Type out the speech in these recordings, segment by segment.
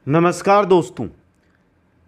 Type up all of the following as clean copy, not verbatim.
नमस्कार दोस्तों,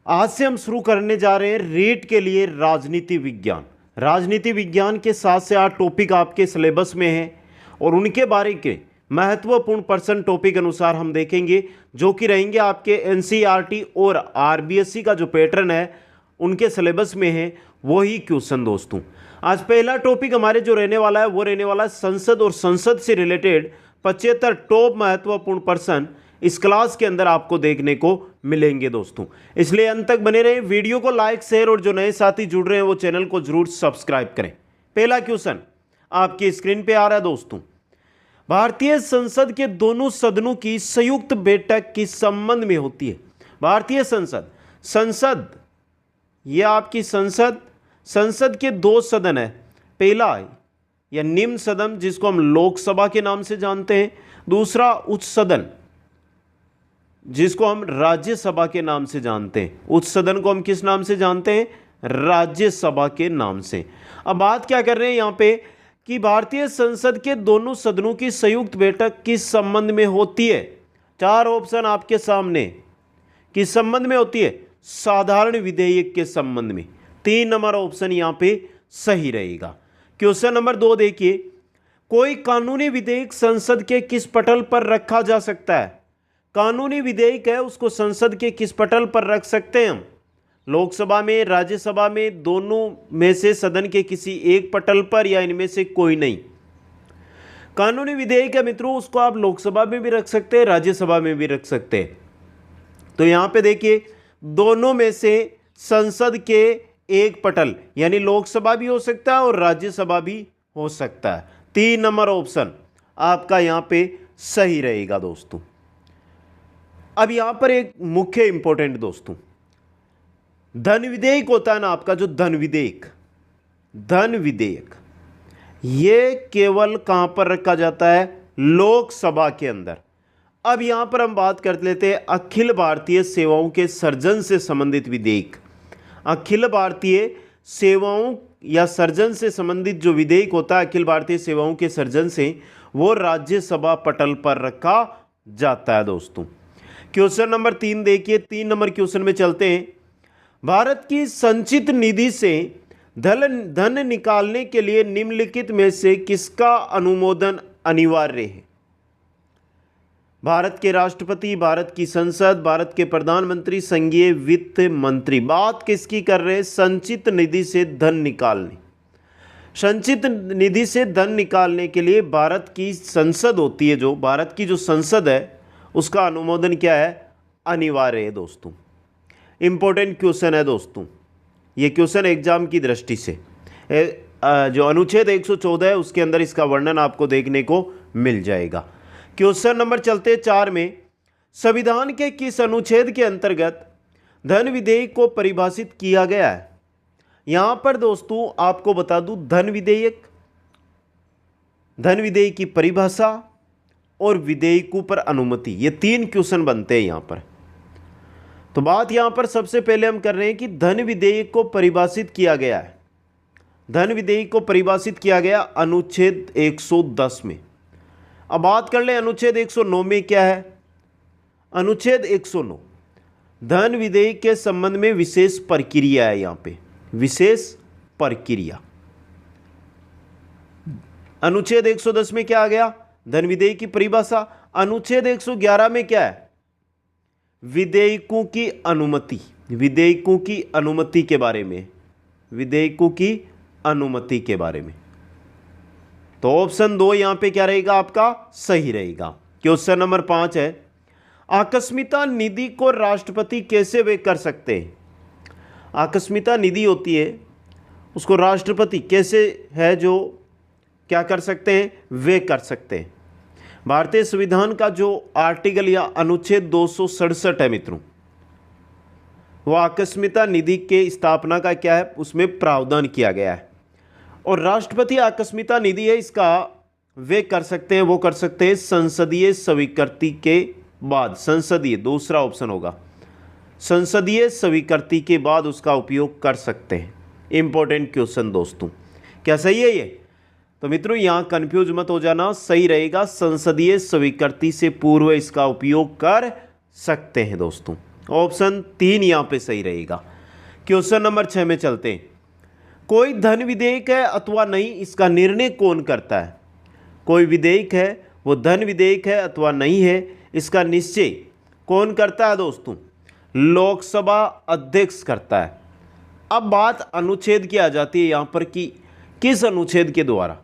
आज से हम शुरू करने जा रहे हैं रीट के लिए राजनीति विज्ञान। राजनीति विज्ञान के 7 से 8 टॉपिक आपके सिलेबस में हैं और उनके बारे के महत्वपूर्ण पर्सन टॉपिक अनुसार हम देखेंगे, जो कि रहेंगे आपके एनसीईआरटी और आरबीएससी का जो पैटर्न है उनके सिलेबस में है वही क्वेश्चन। दोस्तों, आज पहला टॉपिक हमारे जो रहने वाला है वो रहने वाला है संसद और संसद से रिलेटेड 75 टॉप महत्वपूर्ण पर्सन इस क्लास के अंदर आपको देखने को मिलेंगे दोस्तों, इसलिए अंत तक बने रहें। वीडियो को लाइक, शेयर और जो नए साथी जुड़ रहे हैं वो चैनल को जरूर सब्सक्राइब करें। पहला क्वेश्चन आपकी स्क्रीन पे आ रहा है दोस्तों। भारतीय संसद के दोनों सदनों की संयुक्त बैठक किस संबंध में होती है? भारतीय संसद ये आपकी संसद के 2 सदन है। पहला या निम्न सदन जिसको हम लोकसभा के नाम से जानते हैं, दूसरा उच्च सदन जिसको हम राज्यसभा के नाम से जानते हैं। उच्च सदन को हम किस नाम से जानते हैं? राज्यसभा के नाम से। अब बात क्या कर रहे हैं यहाँ पे कि भारतीय संसद के दोनों सदनों की संयुक्त बैठक किस संबंध में होती है? 4 ऑप्शन आपके सामने। किस संबंध में होती है? साधारण विधेयक के संबंध में। 3 नंबर ऑप्शन यहाँ पे सही रहेगा। क्वेश्चन नंबर 2 देखिए, कोई कानूनी विधेयक संसद के किस पटल पर रखा जा सकता है? कानूनी विधेयक है उसको संसद के किस पटल पर रख सकते हैं हम? लोकसभा में, राज्यसभा में, दोनों में से सदन के किसी एक पटल पर या इनमें से कोई नहीं। कानूनी विधेयक है मित्रों, उसको आप लोकसभा में भी रख सकते हैं, राज्यसभा में भी रख सकते हैं। तो यहां पे देखिए, दोनों में से संसद के एक पटल, यानी लोकसभा भी हो सकता है और राज्यसभा भी हो सकता है। 3 नंबर ऑप्शन आपका यहां पे सही रहेगा दोस्तों। अब यहां पर एक मुख्य इंपॉर्टेंट दोस्तों, धन विधेयक होता है ना आपका, जो धन विधेयक ये केवल कहां पर रखा जाता है? लोकसभा के अंदर। अब यहां पर हम बात कर लेते हैं अखिल भारतीय सेवाओं के सृजन से संबंधित विधेयक। अखिल भारतीय सेवाओं या सृजन से संबंधित जो विधेयक होता है अखिल भारतीय सेवाओं के सृजन से, वो राज्यसभा पटल पर रखा जाता है दोस्तों। क्वेश्चन नंबर 3 देखिए, 3 नंबर क्वेश्चन में चलते हैं। भारत की संचित निधि से धन निकालने के लिए निम्नलिखित में से किसका अनुमोदन अनिवार्य है? भारत के राष्ट्रपति, भारत की संसद, भारत के प्रधानमंत्री, संघीय वित्त मंत्री। बात किसकी कर रहे हैं? संचित निधि से धन निकालने। संचित निधि से धन निकालने के लिए भारत की संसद होती है, जो भारत की जो संसद है उसका अनुमोदन क्या है? अनिवार्य है दोस्तों। इंपॉर्टेंट क्वेश्चन है दोस्तों, ये क्वेश्चन एग्जाम की दृष्टि से जो अनुच्छेद 114 है उसके अंदर इसका वर्णन आपको देखने को मिल जाएगा। क्वेश्चन नंबर चलते 4 में, संविधान के किस अनुच्छेद के अंतर्गत धन विधेयक को परिभाषित किया गया है? यहां पर दोस्तों आपको बता दूं, धन विधेयक की परिभाषा और विधेयकों पर अनुमति, ये 3 क्वेश्चन बनते हैं यहां पर। तो बात यहां पर सबसे पहले हम कर रहे हैं कि धन विधेयक को परिभाषित किया गया है। धन विधेयक को परिभाषित किया गया अनुच्छेद 110 में। अब बात कर ले अनुच्छेद 109 में क्या है? अनुच्छेद 109 धन विधेयक के संबंध में विशेष प्रक्रिया है। यहां पे विशेष प्रक्रिया। अनुच्छेद 110 में क्या आ गया? धन विधेयक की परिभाषा। अनुच्छेद 111 में क्या है? विधेयकों की अनुमति। विधेयकों की अनुमति के बारे में, विधेयकों की अनुमति के बारे में। तो ऑप्शन 2 यहां पे क्या रहेगा आपका? सही रहेगा। क्वेश्चन नंबर 5 है, आकस्मिकता निधि को राष्ट्रपति कैसे व्यय कर सकते हैं? आकस्मिकता निधि होती है उसको राष्ट्रपति कैसे है जो क्या कर सकते हैं? व्यय कर सकते हैं। भारतीय संविधान का जो आर्टिकल या अनुच्छेद 267 है मित्रों, वो आकस्मिकता निधि के स्थापना का क्या है? उसमें प्रावधान किया गया है। और राष्ट्रपति आकस्मिकता निधि है, इसका वे कर सकते हैं, वो कर सकते हैं संसदीय स्वीकृति के बाद। संसदीय दूसरा ऑप्शन होगा, संसदीय स्वीकृति के बाद उसका उपयोग कर सकते हैं। इंपॉर्टेंट क्वेश्चन दोस्तों, क्या सही है ये? तो मित्रों यहाँ कंफ्यूज मत हो जाना, सही रहेगा संसदीय स्वीकृति से पूर्व इसका उपयोग कर सकते हैं दोस्तों। ऑप्शन 3 यहाँ पे सही रहेगा। क्वेश्चन नंबर 6 में चलते हैं। कोई धन विधेयक है अथवा नहीं, इसका निर्णय कौन करता है? कोई विधेयक है वो धन विधेयक है अथवा नहीं है, इसका निश्चय कौन करता है दोस्तों? लोकसभा अध्यक्ष करता है। अब बात अनुच्छेद की आ जाती है यहाँ पर कि किस अनुच्छेद के द्वारा।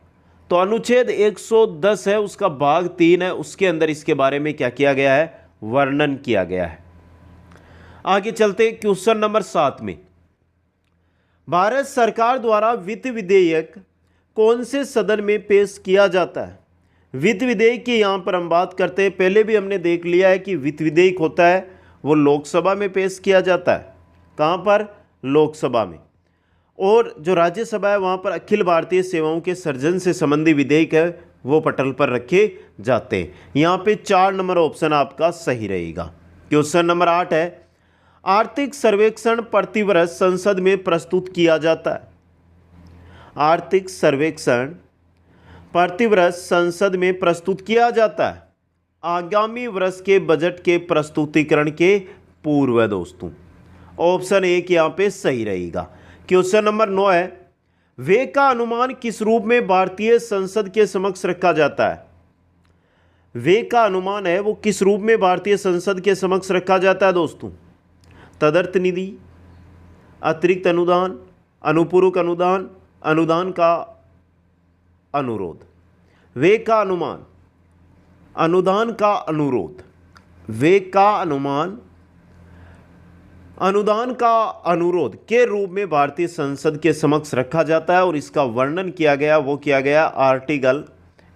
तो अनुच्छेद 110 है, उसका भाग 3 है, उसके अंदर इसके बारे में क्या किया गया है? वर्णन किया गया है। आगे चलते क्वेश्चन नंबर 7 में। भारत सरकार द्वारा वित्त विधेयक कौन से सदन में पेश किया जाता है? वित्त विधेयक की यहाँ पर हम बात करते हैं। पहले भी हमने देख लिया है कि वित्त विधेयक होता है वो लोकसभा में पेश किया जाता है। कहाँ पर? लोकसभा में। और जो राज्यसभा है वहाँ पर अखिल भारतीय सेवाओं के सर्जन से संबंधी विधेयक है वो पटल पर रखे जाते हैं। यहाँ पे 4 नंबर ऑप्शन आपका सही रहेगा। क्वेश्चन नंबर 8 है। आर्थिक सर्वेक्षण प्रतिवर्ष संसद में प्रस्तुत किया जाता है। आर्थिक सर्वेक्षण प्रतिवर्ष संसद में प्रस्तुत किया जाता है आगामी वर्ष के बजट के प्रस्तुतिकरण के पूर्व है दोस्तों। ऑप्शन 1 यहाँ पे सही रहेगा। क्वेश्चन नंबर 9 है। व्यय का अनुमान किस रूप में भारतीय संसद के समक्ष रखा जाता है? व्यय का अनुमान है वो किस रूप में भारतीय संसद के समक्ष रखा जाता है दोस्तों? तदर्थ निधि, अतिरिक्त अनुदान, अनुपूरक अनुदान, अनुदान का अनुरोध। व्यय का अनुमान, अनुदान का अनुरोध, व्यय का अनुमान, अनुदान का अनुरोध के रूप में भारतीय संसद के समक्ष रखा जाता है और इसका वर्णन किया गया वो किया गया आर्टिकल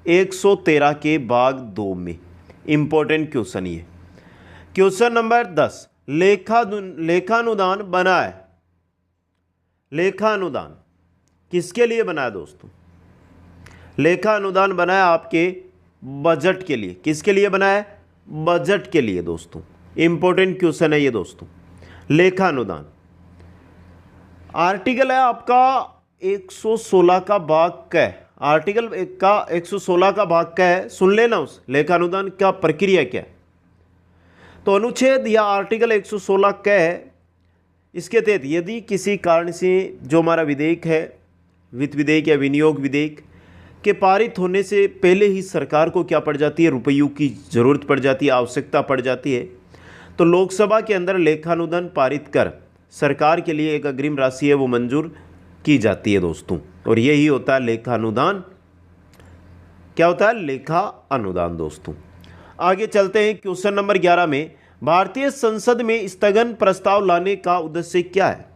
113 के भाग 2 में। इंपॉर्टेंट क्वेश्चन ये। Question number 10। लेखानुदान बना है। लेखानुदान किसके लिए बना है दोस्तों? लेखानुदान बना है आपके बजट के लिए। किसके लिए बना है? बजट के लिए दोस्तों। इंपॉर्टेंट क्वेश्चन है ये दोस्तों। लेखानुदान आर्टिकल है आपका 116 का भाग क। आर्टिकल का 116 का भाग क है। सुन लेना उस लेखानुदान का प्रक्रिया क्या है। तो अनुच्छेद या आर्टिकल 116 क है। इसके तहत यदि किसी कारण से जो हमारा विधेयक है, वित्त विधेयक या विनियोग विधेयक के पारित होने से पहले ही सरकार को क्या पड़ जाती है? रुपयों की ज़रूरत पड़ जाती है, आवश्यकता पड़ जाती है। तो लोकसभा के अंदर लेखानुदान पारित कर सरकार के लिए एक अग्रिम राशि है वो मंजूर की जाती है दोस्तों। और यही होता है लेखानुदान। क्या होता है? लेखा अनुदान दोस्तों। आगे चलते हैं क्वेश्चन नंबर 11 में। भारतीय संसद में स्थगन प्रस्ताव लाने का उद्देश्य क्या है?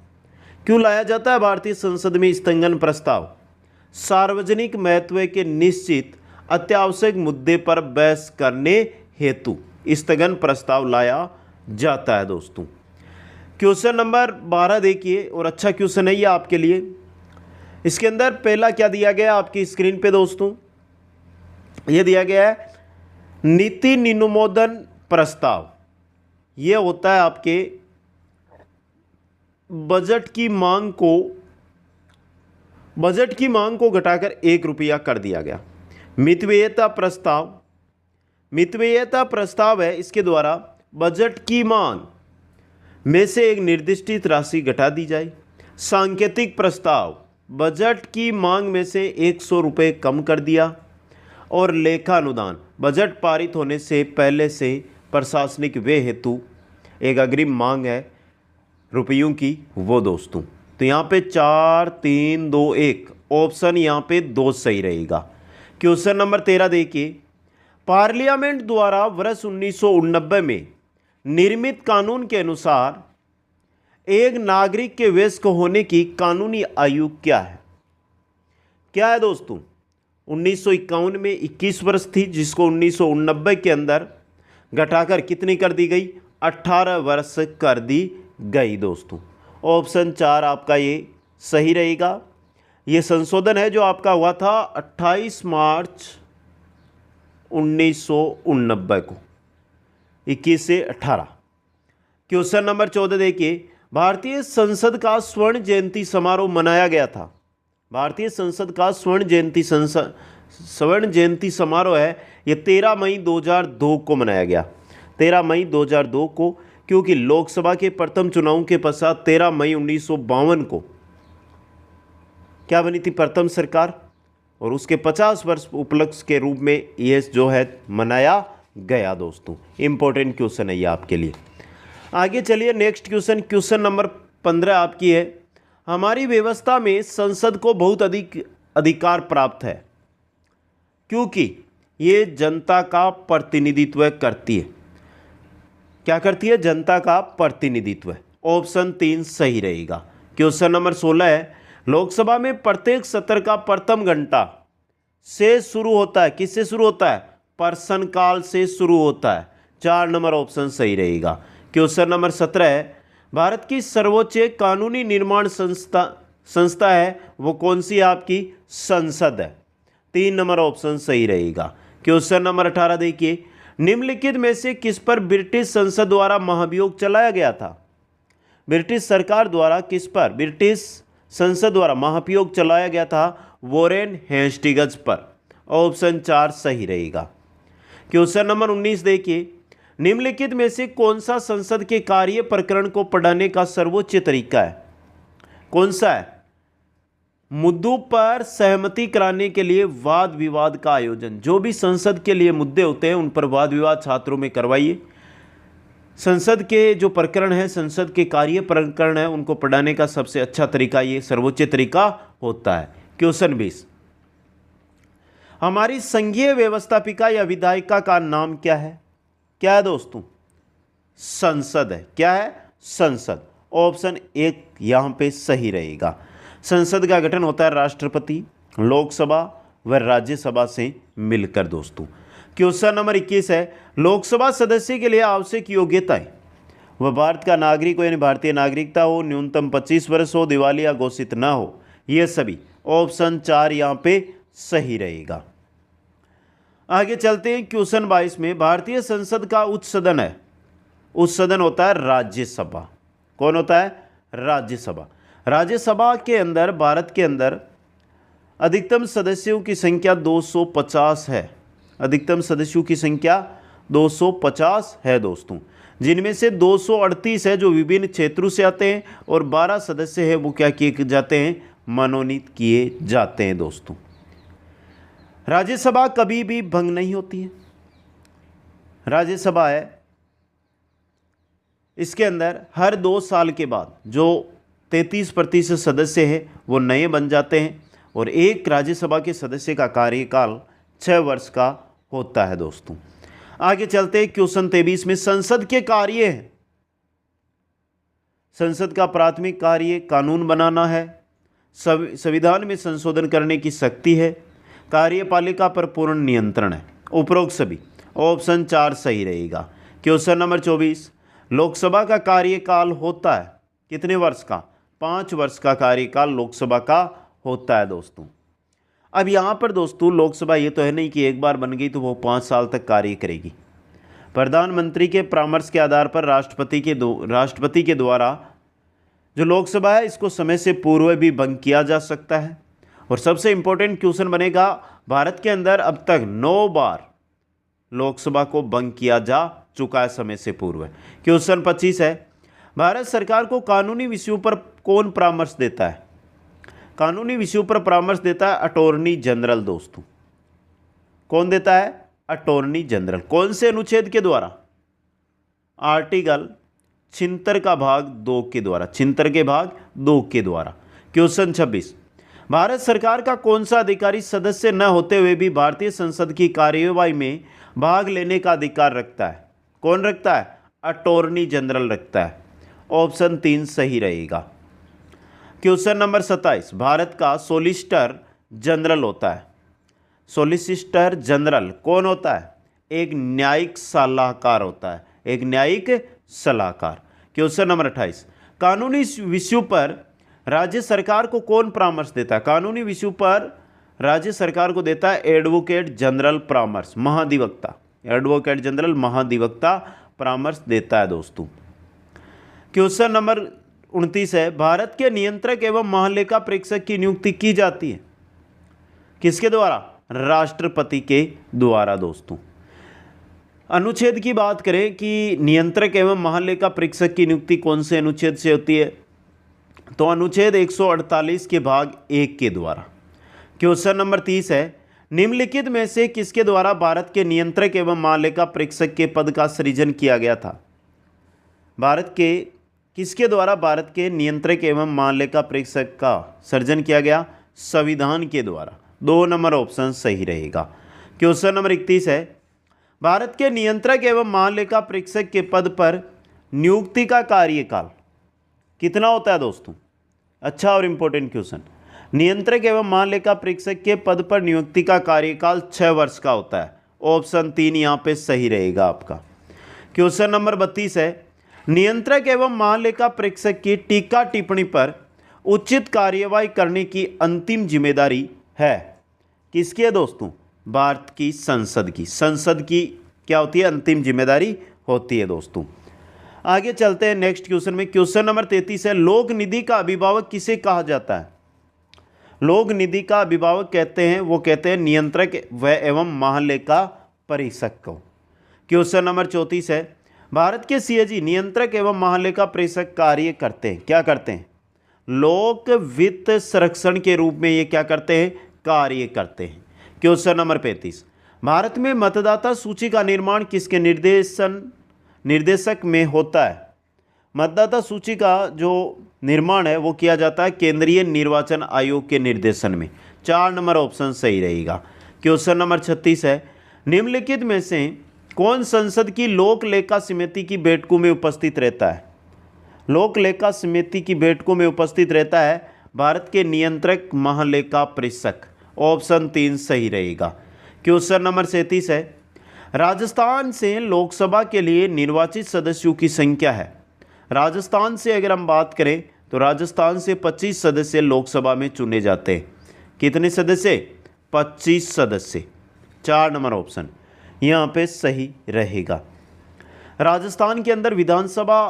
क्यों लाया जाता है भारतीय संसद में स्थगन प्रस्ताव? सार्वजनिक महत्व के निश्चित अत्यावश्यक मुद्दे पर बहस करने हेतु स्थगन प्रस्ताव लाया जाता है दोस्तों। क्वेश्चन नंबर 12 देखिए, और अच्छा क्वेश्चन है ये आपके लिए। इसके अंदर पहला क्या दिया गया आपकी स्क्रीन पे दोस्तों? ये दिया गया है नीति निनुमोदन प्रस्ताव। ये होता है आपके बजट की मांग को घटाकर 1 रुपया कर दिया गया। मितव्ययता प्रस्ताव है। इसके द्वारा बजट की मांग में से एक निर्दिष्ट राशि घटा दी जाए। सांकेतिक प्रस्ताव, बजट की मांग में से 100 रुपये कम कर दिया। और लेखानुदान, बजट पारित होने से पहले से प्रशासनिक व्यय हेतु एक अग्रिम मांग है रुपयों की वो दोस्तों। तो यहाँ पे 4, 3, 2, 1 ऑप्शन यहाँ पे 2 सही रहेगा। क्वेश्चन नंबर 13 देखिए। पार्लियामेंट द्वारा वर्ष 1989 में निर्मित कानून के अनुसार एक नागरिक के वयस्क होने की कानूनी आयु क्या है? क्या है दोस्तों? 1951 में 21 वर्ष थी, जिसको 1989 के अंदर घटाकर कितनी कर दी गई? 18 वर्ष कर दी गई दोस्तों। ऑप्शन 4 आपका ये सही रहेगा। ये संशोधन है जो आपका हुआ था 28 मार्च 1989 को, 21 से 18। क्वेश्चन नंबर 14 देखिए। भारतीय संसद का स्वर्ण जयंती समारोह मनाया गया था। भारतीय संसद का स्वर्ण जयंती समारोह है ये 13 मई 2002 को मनाया गया। 13 मई 2002 को, क्योंकि लोकसभा के प्रथम चुनाव के पश्चात 13 मई 1952 को क्या बनी थी, प्रथम सरकार, और उसके 50 वर्ष उपलक्ष्य के रूप में यह जो है मनाया गया दोस्तों। इंपॉर्टेंट क्वेश्चन है ये आपके लिए। आगे चलिए नेक्स्ट क्वेश्चन, क्वेश्चन नंबर 15 आपकी है, हमारी व्यवस्था में संसद को बहुत अधिक अधिकार प्राप्त है क्योंकि ये जनता का प्रतिनिधित्व करती है। क्या करती है, जनता का प्रतिनिधित्व। ऑप्शन 3 सही रहेगा। क्वेश्चन नंबर 16 है, लोकसभा में प्रत्येक सत्र का प्रथम घंटा से शुरू होता है, किससे शुरू होता है, प्रश्नकाल से शुरू होता है। 4 नंबर ऑप्शन सही रहेगा। क्वेश्चन नंबर 17 है, भारत की सर्वोच्च कानूनी निर्माण संस्था है वो कौन सी है, आपकी संसद है। 3 नंबर ऑप्शन सही रहेगा। क्वेश्चन नंबर 18 देखिए, निम्नलिखित में से किस पर ब्रिटिश संसद द्वारा महाभियोग चलाया गया था। ब्रिटिश सरकार द्वारा किस पर, ब्रिटिश संसद द्वारा महाभियोग चलाया गया था, वॉरेन हेस्टिंग्स पर। ऑप्शन 4 सही रहेगा। क्वेश्चन नंबर 19 देखिए, निम्नलिखित में से कौन सा संसद के कार्य प्रकरण को पढ़ाने का सर्वोच्च तरीका है, कौन सा है, मुद्दों पर सहमति कराने के लिए वाद विवाद का आयोजन। जो भी संसद के लिए मुद्दे होते हैं उन पर वाद विवाद छात्रों में करवाइए। संसद के जो प्रकरण है, संसद के कार्य प्रकरण है, उनको पढ़ाने का सबसे अच्छा तरीका ये सर्वोच्च तरीका होता है। क्वेश्चन 20, हमारी संघीय व्यवस्थापिका या विधायिका का नाम क्या है, क्या है दोस्तों, संसद है। क्या है, संसद। ऑप्शन 1 यहां पे सही रहेगा। संसद का गठन होता है राष्ट्रपति, लोकसभा व राज्यसभा से मिलकर दोस्तों। क्वेश्चन नंबर 21 है, लोकसभा सदस्य के लिए आवश्यक योग्यताएं, वह भारत का नागरिक हो यानी भारतीय नागरिकता हो, न्यूनतम 25 वर्ष हो, दिवालिया घोषित ना हो, ये सभी। ऑप्शन 4 यहाँ पे सही रहेगा। आगे चलते हैं क्वेश्चन 22 में, भारतीय संसद का उच्च सदन है, उच्च सदन होता है राज्यसभा। कौन होता है, राज्यसभा। राज्यसभा के अंदर, भारत के अंदर अधिकतम सदस्यों की संख्या 250 है। अधिकतम सदस्यों की संख्या 250 है दोस्तों, जिनमें से 238 है जो विभिन्न क्षेत्रों से आते हैं और 12 सदस्य है वो क्या किए जाते हैं, मनोनीत किए जाते हैं दोस्तों। राज्यसभा कभी भी भंग नहीं होती है। राज्यसभा है, इसके अंदर हर 2 साल के बाद जो 33% सदस्य हैं वो नए बन जाते हैं और एक राज्यसभा के सदस्य का कार्यकाल 6 वर्ष का होता है दोस्तों। आगे चलते हैं क्वेश्चन 23 में, संसद के कार्य हैं। संसद का प्राथमिक कार्य कानून बनाना है, संविधान में संशोधन करने की शक्ति है, कार्यपालिका पर पूर्ण नियंत्रण है। उपरोक्त सभी। ऑप्शन 4 सही रहेगा। क्वेश्चन नंबर 24, लोकसभा का कार्यकाल होता है कितने वर्ष का, 5 वर्ष का कार्यकाल लोकसभा का होता है दोस्तों। अब यहाँ पर दोस्तों लोकसभा ये तो है नहीं कि एक बार बन गई तो वो 5 साल तक कार्य करेगी। प्रधानमंत्री के परामर्श के आधार पर राष्ट्रपति के द्वारा जो लोकसभा है इसको समय से पूर्व भी भंग किया जा सकता है। और सबसे इम्पोर्टेंट क्वेश्चन बनेगा, भारत के अंदर अब तक 9 बार लोकसभा को भंग किया जा चुका है समय से पूर्व। क्वेश्चन 25 है, भारत सरकार को कानूनी विषयों पर कौन परामर्श देता है। कानूनी विषयों पर परामर्श देता है अटॉर्नी जनरल दोस्तों। कौन देता है, अटॉर्नी जनरल। कौन से अनुच्छेद के द्वारा, आर्टिकल 76 का भाग 2 के द्वारा, 76 के भाग 2 के द्वारा। क्वेश्चन 26, भारत सरकार का कौन सा अधिकारी सदस्य न होते हुए भी भारतीय संसद की कार्यवाही में भाग लेने का अधिकार रखता है। कौन रखता है, अटॉर्नी जनरल रखता है। ऑप्शन 3 सही रहेगा। क्वेश्चन नंबर 27, भारत का सॉलिसिटर जनरल होता है। सॉलिसिटर जनरल कौन होता है, एक न्यायिक सलाहकार होता है, एक न्यायिक सलाहकार। क्वेश्चन नंबर 28, कानूनी विषयों पर राज्य सरकार को कौन परामर्श देता है। कानूनी विषयों पर राज्य सरकार को देता है एडवोकेट जनरल परामर्श, महाधिवक्ता। एडवोकेट जनरल महाधिवक्ता परामर्श देता है दोस्तों। क्वेश्चन नंबर 29 है, भारत के नियंत्रक एवं महालेखा परीक्षक की नियुक्ति की जाती है किसके द्वारा, राष्ट्रपति के द्वारा दोस्तों। अनुच्छेद की बात करें कि नियंत्रक एवं महालेखा परीक्षक की नियुक्ति कौन से अनुच्छेद से होती है, तो अनुच्छेद 148 के भाग 1 के द्वारा। क्वेश्चन नंबर 30 है, निम्नलिखित में से किसके द्वारा भारत के नियंत्रक एवं महालेखा परीक्षक के पद का सृजन किया गया था? किसके द्वारा भारत के नियंत्रक एवं महालेखा परीक्षक का सृजन किया गया? संविधान के द्वारा। 2 नंबर ऑप्शन सही रहेगा। क्वेश्चन नंबर 31 है, भारत के नियंत्रक एवं महालेखा परीक्षक के पद पर नियुक्ति का कार्यकाल कितना होता है दोस्तों? अच्छा और इम्पोर्टेंट क्वेश्चन। नियंत्रक एवं महालेखा परीक्षक के पद पर नियुक्ति का कार्यकाल 6 वर्ष का होता है। ऑप्शन 3 यहाँ पे सही रहेगा आपका। क्वेश्चन नंबर 32 है, नियंत्रक एवं महालेखा परीक्षक की टीका टिप्पणी पर उचित कार्यवाही करने की अंतिम जिम्मेदारी है किसकी है दोस्तों? भारत की संसद की। संसद की क्या होती है? अंतिम जिम्मेदारी होती है दोस्तों। आगे चलते हैं नेक्स्ट क्वेश्चन में। क्वेश्चन नंबर 33 है, लोक निधि का अभिभावक किसे कहा जाता है? लोक निधि का अभिभावक कहते हैं नियंत्रक व एवं महालेखा परीक्षक को। क्वेश्चन नंबर 34 है, भारत के सीएजी नियंत्रक एवं महालेखा परीक्षक कार्य करते हैं, क्या करते हैं? लोक वित्त संरक्षण के रूप में ये क्या करते हैं? कार्य करते हैं। क्वेश्चन नंबर 35, भारत में मतदाता सूची का निर्माण किसके निर्देशक में होता है? मतदाता सूची का जो निर्माण है वो किया जाता है केंद्रीय निर्वाचन आयोग के निर्देशन में। 4 नंबर ऑप्शन सही रहेगा। क्वेश्चन नंबर 36 है, निम्नलिखित में से कौन संसद की लोक लेखा समिति की बैठकों में उपस्थित रहता है? लोक लेखा समिति की बैठकों में उपस्थित रहता है भारत के नियंत्रक महालेखा परीक्षक। ऑप्शन 3 सही रहेगा। क्वेश्चन नंबर 37 है, राजस्थान से लोकसभा के लिए निर्वाचित सदस्यों की संख्या है। राजस्थान से अगर हम बात करें तो राजस्थान से 25 सदस्य लोकसभा में चुने जाते हैं। कितने सदस्य? 25 सदस्य। 4 नंबर ऑप्शन यहाँ पे सही रहेगा। राजस्थान के अंदर विधानसभा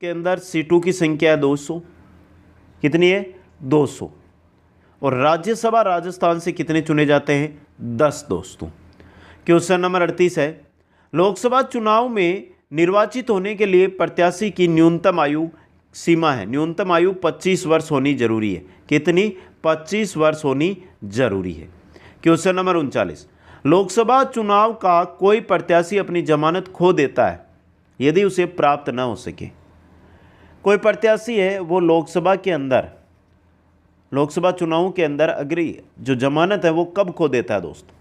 के अंदर सीटों की संख्या है 200। कितनी है? 200। और राज्यसभा राजस्थान से कितने चुने जाते हैं? 10 दोस्तों। क्वेश्चन नंबर 38 है, लोकसभा चुनाव में निर्वाचित होने के लिए प्रत्याशी की न्यूनतम आयु सीमा है। न्यूनतम आयु 25 वर्ष होनी जरूरी है। कितनी? 25 वर्ष होनी जरूरी है। क्वेश्चन नंबर 39, लोकसभा चुनाव का कोई प्रत्याशी अपनी जमानत खो देता है यदि उसे प्राप्त न हो सके। कोई प्रत्याशी है वो लोकसभा चुनाव के अंदर अग्री जो जमानत है वो कब खो देता है दोस्तों?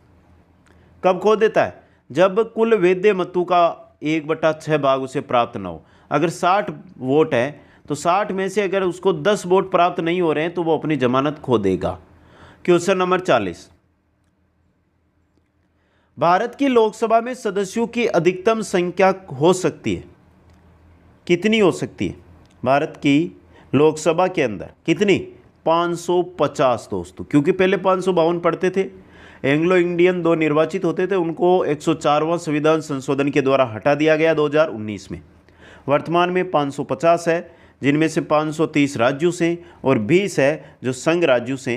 कब खो देता है? जब कुल वैध मतों का 1/6 भाग उसे प्राप्त न हो। अगर 60 वोट है तो 60 में से अगर उसको 10 वोट प्राप्त नहीं हो रहे हैं तो वो अपनी जमानत खो देगा। क्वेश्चन नंबर 40, भारत की लोकसभा में सदस्यों की अधिकतम संख्या हो सकती है। कितनी हो सकती है? भारत की लोकसभा के अंदर कितनी? 550 दोस्तों, क्योंकि पहले 552 पढ़ते थे। एंग्लो इंडियन 2 निर्वाचित होते थे, उनको 104वां संविधान संशोधन के द्वारा हटा दिया गया 2019 में। वर्तमान में 550 है, जिनमें से 530 राज्यों से और 20 है जो संघ राज्यों से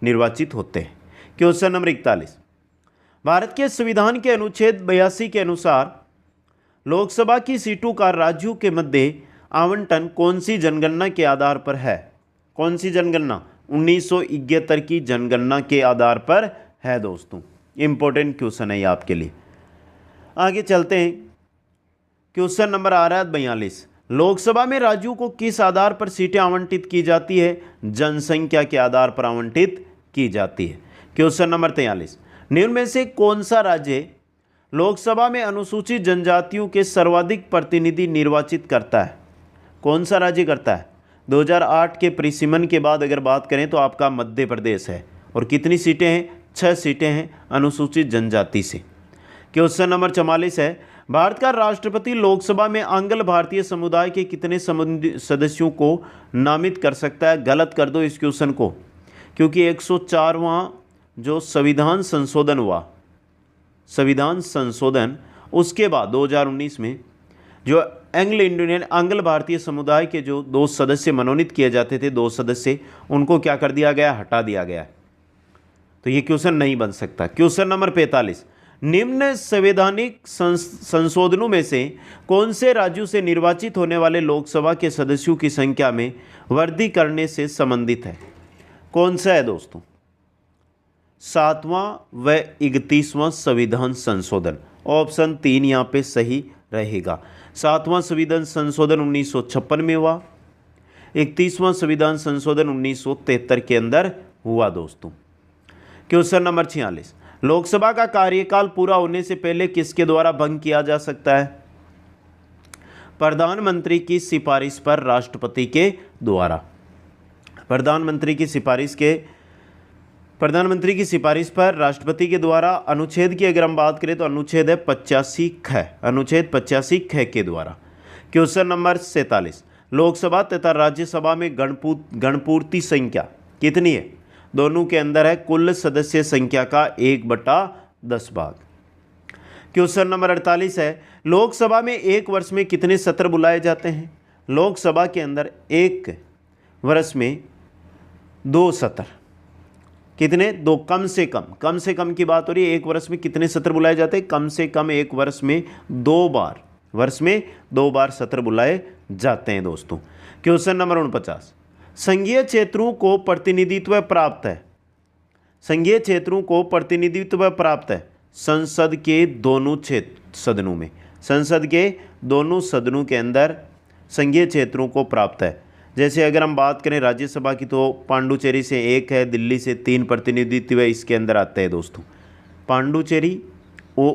निर्वाचित होते हैं। क्वेश्चन नंबर 41, भारत के संविधान के अनुच्छेद 82 के अनुसार लोकसभा की सीटों का राज्यों के मध्य आवंटन कौन सी जनगणना के आधार पर है? कौन सी जनगणना? 1971 की जनगणना के आधार पर है दोस्तों। इंपॉर्टेंट क्वेश्चन है ये आपके लिए। आगे चलते हैं। क्वेश्चन नंबर आ रहा है 42, लोकसभा में राज्यों को किस आधार पर सीटें आवंटित की जाती है? जनसंख्या के आधार पर आवंटित की जाती है। क्वेश्चन नंबर 43, निम्न में से कौन सा राज्य लोकसभा में अनुसूचित जनजातियों के सर्वाधिक प्रतिनिधि निर्वाचित करता है? कौन सा राज्य करता है? 2008 के परिसीमन के बाद अगर बात करें तो आपका मध्य प्रदेश है। और कितनी सीटें हैं? 6 सीटें हैं अनुसूचित जनजाति से। क्वेश्चन नंबर 44 है, भारत का राष्ट्रपति लोकसभा में आंग्ल भारतीय समुदाय के कितने सदस्यों को नामित कर सकता है? गलत कर दो इस क्वेश्चन को, क्योंकि 104वां जो संविधान संशोधन हुआ, संविधान संशोधन उसके बाद 2019 में जो आंग्ल भारतीय समुदाय के जो 2 सदस्य मनोनीत किए जाते थे, 2 सदस्य, उनको क्या कर दिया गया? हटा दिया गया। तो ये क्वेश्चन नहीं बन सकता। क्वेश्चन नंबर 45, निम्न संवैधानिक संशोधनों में से कौन से राज्यों से निर्वाचित होने वाले लोकसभा के सदस्यों की संख्या में वृद्धि करने से संबंधित है? कौन सा है दोस्तों? 7वां व 31वां संविधान संशोधन। ऑप्शन 3 यहाँ पे सही रहेगा। 7वां संविधान संशोधन 1956 में हुआ, 31वां संविधान संशोधन 1973 के अंदर हुआ दोस्तों। क्वेश्चन नंबर 46, लोकसभा का कार्यकाल पूरा होने से पहले किसके द्वारा भंग किया जा सकता है? प्रधानमंत्री की सिफारिश पर राष्ट्रपति के द्वारा। प्रधानमंत्री की सिफारिश पर राष्ट्रपति के द्वारा। अनुच्छेद की अगर हम बात करें तो अनुच्छेद है 85 ख, अनुच्छेद 85 ख के द्वारा। क्वेश्चन नंबर 47, लोकसभा तथा राज्यसभा में गणपूर्ति संख्या कितनी है? दोनों के अंदर है कुल सदस्य संख्या का 1/10 भाग। क्वेश्चन नंबर 48 है, लोकसभा में एक वर्ष में कितने सत्र बुलाए जाते हैं? लोकसभा के अंदर एक वर्ष में 2 सत्र। कितने? 2। कम से कम की बात हो रही है। एक वर्ष में कितने सत्र बुलाए जाते हैं? कम से कम एक वर्ष में 2 बार सत्र बुलाए जाते हैं दोस्तों। क्वेश्चन नंबर 49, संघीय क्षेत्रों को प्रतिनिधित्व प्राप्त है। संघीय क्षेत्रों को प्रतिनिधित्व प्राप्त है संसद के दोनों सदनों में। संसद के दोनों सदनों के अंदर संघीय क्षेत्रों को प्राप्त है। जैसे अगर हम बात करें राज्यसभा की तो पांडुचेरी से 1 है, दिल्ली से 3 प्रतिनिधित्व इसके अंदर आते हैं दोस्तों।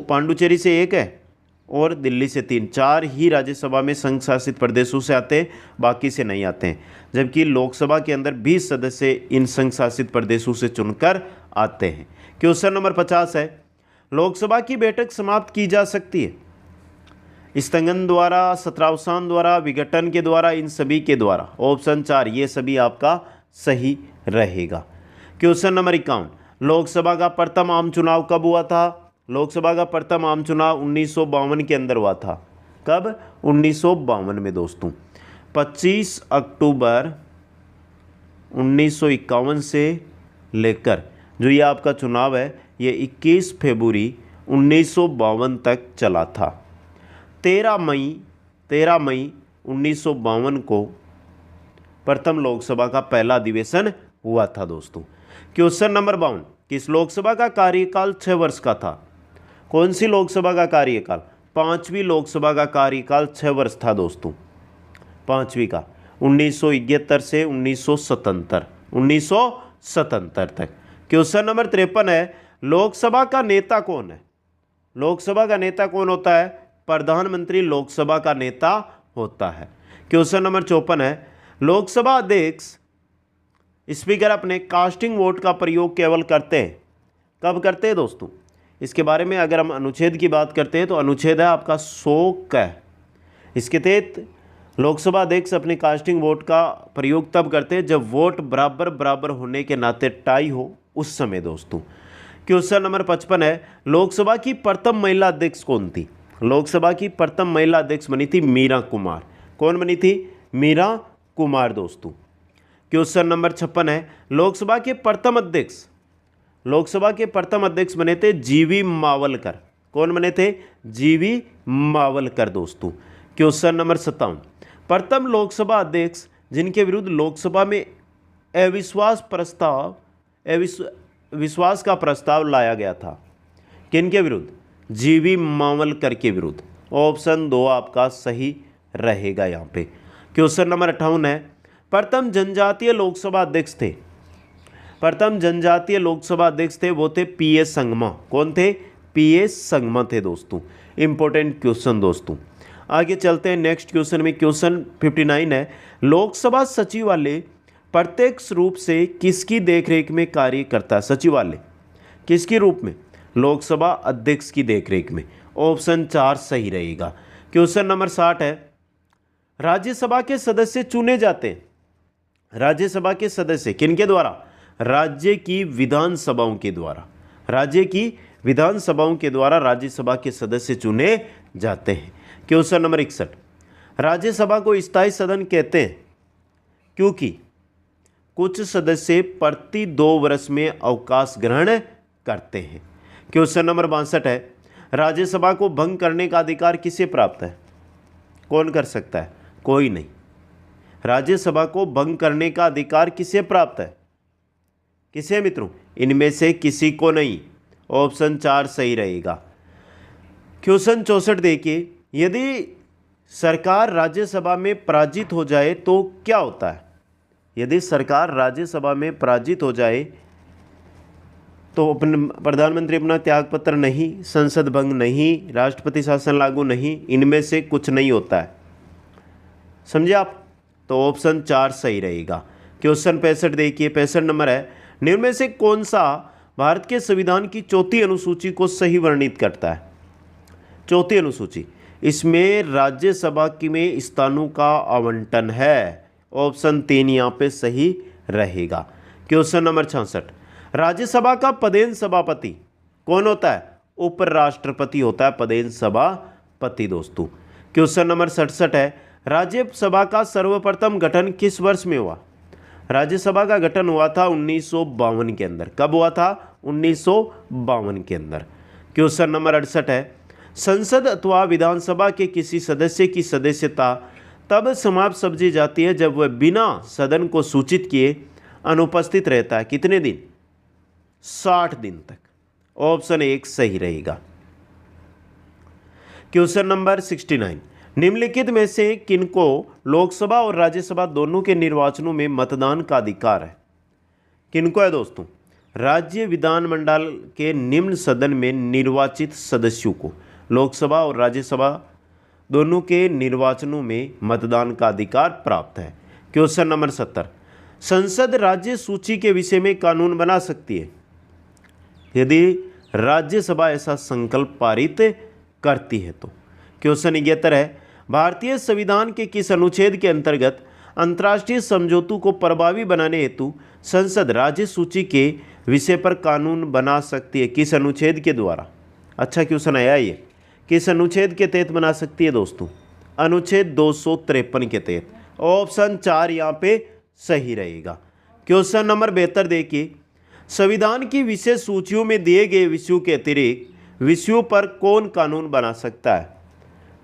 पांडुचेरी से 1 है और दिल्ली से 3, 4 ही राज्यसभा में संघ शासित प्रदेशों से आते हैं, बाकी से नहीं आते हैं। जबकि लोकसभा के अंदर 20 सदस्य इन संघ शासित प्रदेशों से चुनकर आते हैं। क्वेश्चन नंबर 50 है, लोकसभा की बैठक समाप्त की जा सकती है स्थगन द्वारा, सत्रावसान द्वारा, विघटन के द्वारा, इन सभी के द्वारा। ऑप्शन 4 ये सभी आपका सही रहेगा। क्वेश्चन नंबर 51, लोकसभा का प्रथम आम चुनाव कब हुआ था? लोकसभा का प्रथम आम चुनाव 1952 के अंदर हुआ था। कब? 1952 में दोस्तों। 25 अक्टूबर 1951 से लेकर जो ये आपका चुनाव है ये 21 फरवरी 1952 तक चला था। 13 मई 1952 को प्रथम लोकसभा का पहला अधिवेशन हुआ था दोस्तों। क्वेश्चन नंबर 52, किस लोकसभा का कार्यकाल 6 वर्ष का था? कौन सी लोकसभा का कार्यकाल? 5वीं लोकसभा का कार्यकाल 6 वर्ष था दोस्तों। 5वीं का 1971 से 1977 तक। क्वेश्चन नंबर 53 है, लोकसभा का नेता कौन है? लोकसभा का नेता कौन होता है? प्रधानमंत्री लोकसभा का नेता होता है। क्वेश्चन नंबर 54 है, लोकसभा अध्यक्ष स्पीकर अपने कास्टिंग वोट का प्रयोग केवल करते हैं। कब करते हैं दोस्तों? इसके बारे में अगर हम अनुच्छेद की बात करते हैं तो अनुच्छेद है आपका 100 का। इसके तहत लोकसभा अध्यक्ष अपने कास्टिंग वोट का प्रयोग तब करते हैं जब वोट बराबर होने के नाते टाई हो, उस समय दोस्तों। क्वेश्चन नंबर 55 है, लोकसभा की प्रथम महिला अध्यक्ष कौन थी? लोकसभा की प्रथम महिला अध्यक्ष बनी थी मीरा कुमार। कौन बनी थी? मीरा कुमार दोस्तों। क्वेश्चन नंबर 56 है, लोकसभा के प्रथम अध्यक्ष बने थे जीवी मावलकर। कौन बने थे? जीवी मावलकर दोस्तों। क्वेश्चन नंबर 57, प्रथम लोकसभा अध्यक्ष जिनके विरुद्ध लोकसभा में विश्वास का प्रस्ताव लाया गया था, किनके विरुद्ध? जीवी मावलकर के विरुद्ध। ऑप्शन 2 आपका सही रहेगा यहाँ पे। क्वेश्चन नंबर 58 है, प्रथम जनजातीय लोकसभा अध्यक्ष थे। प्रथम जनजातीय लोकसभा अध्यक्ष थे वो थे पीएस संगमा। कौन थे? पीएस संगमा थे दोस्तों। इंपॉर्टेंट क्वेश्चन दोस्तों। आगे चलते हैं नेक्स्ट क्वेश्चन में। क्वेश्चन 59 है, लोकसभा सचिवालय प्रत्यक्ष रूप से किसकी देखरेख में कार्य करता है? सचिवालय किसके रूप में? लोकसभा अध्यक्ष की देखरेख में। ऑप्शन 4 सही रहेगा। क्वेश्चन नंबर 60 है, राज्यसभा के सदस्य चुने जाते हैं। राज्यसभा के सदस्य किनके द्वारा? राज्य की विधानसभाओं के द्वारा। राज्य की विधानसभाओं के द्वारा राज्यसभा के सदस्य चुने जाते हैं। क्वेश्चन नंबर 61, राज्यसभा को स्थायी सदन कहते हैं क्योंकि कुछ सदस्य प्रति 2 वर्ष में अवकाश ग्रहण करते हैं। क्वेश्चन नंबर 62 है, राज्यसभा को भंग करने का अधिकार किसे प्राप्त है? कौन कर सकता है? कोई नहीं। राज्यसभा को भंग करने का अधिकार किसे प्राप्त है? किसे मित्रों? इनमें से किसी को नहीं। ऑप्शन 4 सही रहेगा। क्वेश्चन 64 देखिए, यदि सरकार राज्यसभा में पराजित हो जाए तो क्या होता है? यदि सरकार राज्यसभा में पराजित हो जाए तो प्रधानमंत्री अपना त्यागपत्र नहीं, संसद भंग नहीं, राष्ट्रपति शासन लागू नहीं, इनमें से कुछ नहीं होता है। समझे आप? तो ऑप्शन 4 सही रहेगा। क्वेश्चन 65 देखिए, 65 नंबर है, निम्न में से कौन सा भारत के संविधान की 4थी अनुसूची को सही वर्णित करता है? 4थी अनुसूची, इसमें राज्यसभा की में स्थानों का आवंटन है। ऑप्शन 3 यहाँ पे सही रहेगा। क्वेश्चन नंबर 66, राज्यसभा का पदेन सभापति कौन होता है? उपराष्ट्रपति होता है पदेन सभापति दोस्तों। क्वेश्चन नंबर 67 है, राज्यसभा का सर्वप्रथम गठन किस वर्ष में हुआ? राज्यसभा का गठन हुआ था 1952 के अंदर। कब हुआ था? 1952 के अंदर। क्वेश्चन नंबर 68 है, संसद अथवा विधानसभा के किसी सदस्य की सदस्यता तब समाप्त समझी जाती है जब वह बिना सदन को सूचित किए अनुपस्थित रहता है। कितने दिन? 60 दिन तक। ऑप्शन 1 सही रहेगा। क्वेश्चन नंबर 69, निम्नलिखित में से किनको लोकसभा और राज्यसभा दोनों के निर्वाचनों में मतदान का अधिकार है? किनको है दोस्तों? राज्य विधानमंडल के निम्न सदन में निर्वाचित सदस्यों को लोकसभा और राज्यसभा दोनों के निर्वाचनों में मतदान का अधिकार प्राप्त है। क्वेश्चन नंबर 70, संसद राज्य सूची के विषय में कानून बना सकती है यदि राज्यसभा ऐसा संकल्प पारित करती है तो। क्वेश्चन 71 है, भारतीय संविधान के किस अनुच्छेद के अंतर्गत अंतर्राष्ट्रीय समझौतों को प्रभावी बनाने हेतु संसद राज्य सूची के विषय पर कानून बना सकती है? किस अनुच्छेद के द्वारा? अच्छा क्वेश्चन आया ये, किस अनुच्छेद के तहत बना सकती है दोस्तों? अनुच्छेद 253 के तहत। ऑप्शन 4 यहाँ पे सही रहेगा। क्वेश्चन नंबर 72 देखिए, संविधान की विशेष सूचियों में दिए गए विषयों के अतिरिक्त विषयों पर कौन कानून बना सकता है?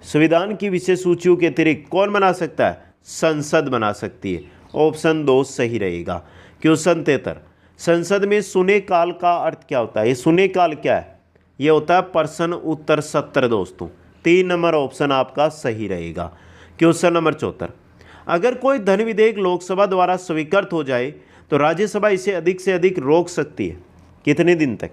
संविधान की विशेष सूचियों के अतिरिक्त कौन बना सकता है? संसद बना सकती है। ऑप्शन 2 सही रहेगा। क्वेश्चन 73, संसद में शून्यकाल का अर्थ क्या होता है? ये शून्यकाल क्या है? ये होता है प्रश्न उत्तर सत्र दोस्तों। 3 नंबर ऑप्शन आपका सही रहेगा। क्वेश्चन नंबर 74, अगर कोई धन विधेयक लोकसभा द्वारा स्वीकृत हो जाए तो राज्यसभा इसे अधिक से अधिक रोक सकती है। कितने दिन तक?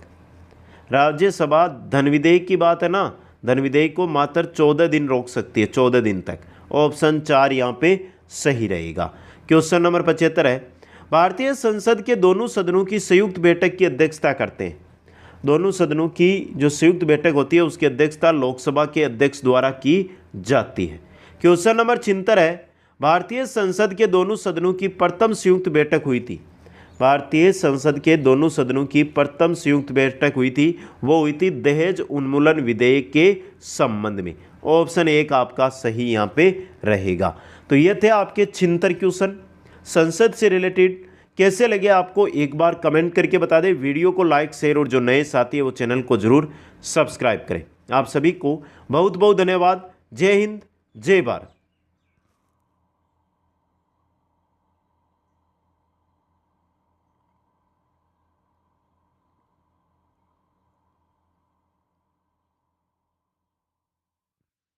राज्यसभा धन विधेयक की बात है ना, धन विधेयक को मात्र 14 दिन रोक सकती है, 14 दिन तक। ऑप्शन 4 यहाँ पे सही रहेगा। क्वेश्चन नंबर 75 है, भारतीय संसद के दोनों सदनों की संयुक्त बैठक की अध्यक्षता करते हैं। दोनों सदनों की जो संयुक्त बैठक होती है उसकी अध्यक्षता लोकसभा के अध्यक्ष द्वारा की जाती है। क्वेश्चन नंबर 76 है, भारतीय संसद के दोनों सदनों की प्रथम संयुक्त बैठक हुई थी। भारतीय संसद के दोनों सदनों की प्रथम संयुक्त बैठक हुई थी, वो हुई थी दहेज उन्मूलन विधेयक के संबंध में। ऑप्शन 1 आपका सही यहाँ पे रहेगा। तो ये थे आपके 76 क्वेश्चन संसद से रिलेटेड। कैसे लगे आपको एक बार कमेंट करके बता दें। वीडियो को लाइक शेयर और जो नए साथी है वो चैनल को जरूर सब्सक्राइब करें। आप सभी को बहुत बहुत धन्यवाद। जय हिंद, जय भारत।